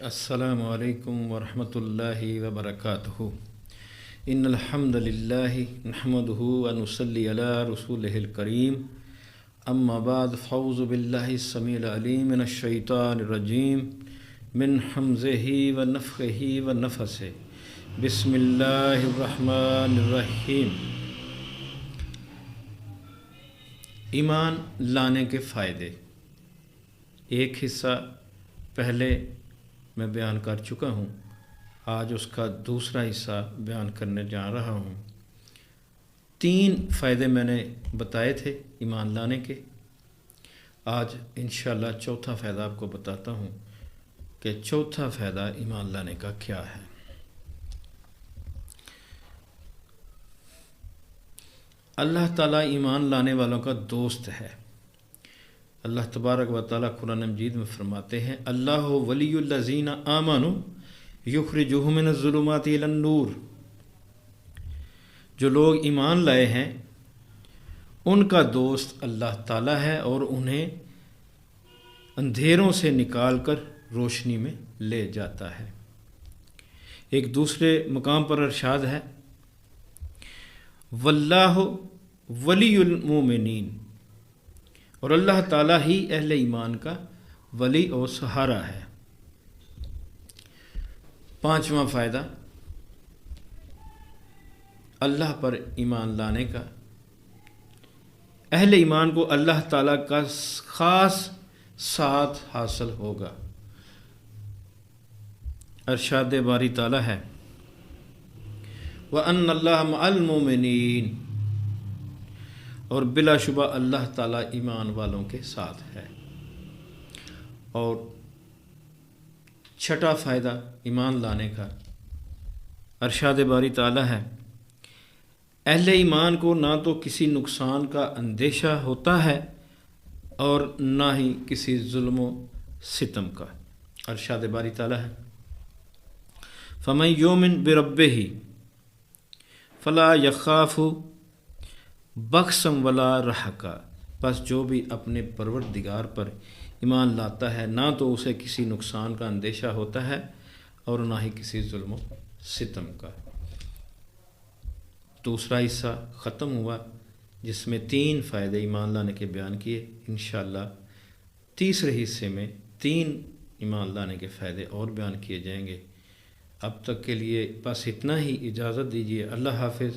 السلام علیکم ورحمۃ اللہ وبرکاتہ۔ ان الحمد للہ نحمدہ ونصلی علی رسولہ الکریم، اما بعد فاعوذ باللہ السمیع العلیم من الشیطان الرجیم من حمزہ ونفخہ ونفثہ۔ بسم اللہ الرحمن الرحیم۔ ایمان لانے کے فائدے، ایک حصہ پہلے میں بیان کر چکا ہوں، آج اس کا دوسرا حصہ بیان کرنے جا رہا ہوں۔ 3 فائدے میں نے بتائے تھے ایمان لانے کے، آج انشاءاللہ چوتھا فائدہ آپ کو بتاتا ہوں کہ چوتھا فائدہ ایمان لانے کا کیا ہے۔ اللہ تعالیٰ ایمان لانے والوں کا دوست ہے۔ اللہ تبارک و تعالیٰ قرآن مجید میں فرماتے ہیں، اللہ ولی الذین آمنوا یخرجہم من الظلمات الی النور۔ جو لوگ ایمان لائے ہیں ان کا دوست اللہ تعالیٰ ہے اور انہیں اندھیروں سے نکال کر روشنی میں لے جاتا ہے۔ ایک دوسرے مقام پر ارشاد ہے، واللہ ولی المومنین، اور اللہ تعالیٰ ہی اہل ایمان کا ولی اور سہارا ہے۔ 5واں فائدہ اللہ پر ایمان لانے کا، اہل ایمان کو اللہ تعالیٰ کا خاص ساتھ حاصل ہوگا۔ ارشاد باری تعالیٰ ہے، وَأَنَّ اللَّهَ مَعَ الْمُؤْمِنِينَ، اور بلا شبہ اللہ تعالیٰ ایمان والوں کے ساتھ ہے۔ اور 6واں فائدہ ایمان لانے کا، ارشاد باری تعالیٰ ہے، اہل ایمان کو نہ تو کسی نقصان کا اندیشہ ہوتا ہے اور نہ ہی کسی ظلم و ستم کا۔ ارشاد باری تعالیٰ ہے، فَمَن یُؤْمِن بِرَبِّهِ فَلَا يَخَافُ بخسا ولا رہقا، بس جو بھی اپنے پروردگار پر ایمان لاتا ہے نہ تو اسے کسی نقصان کا اندیشہ ہوتا ہے اور نہ ہی کسی ظلم و ستم کا۔ دوسرا حصہ ختم ہوا جس میں 3 فائدے ایمان لانے کے بیان کیے۔ انشاءاللہ تیسرے حصے میں 3 ایمان لانے کے فائدے اور بیان کیے جائیں گے۔ اب تک کے لیے بس اتنا ہی، اجازت دیجیے، اللہ حافظ۔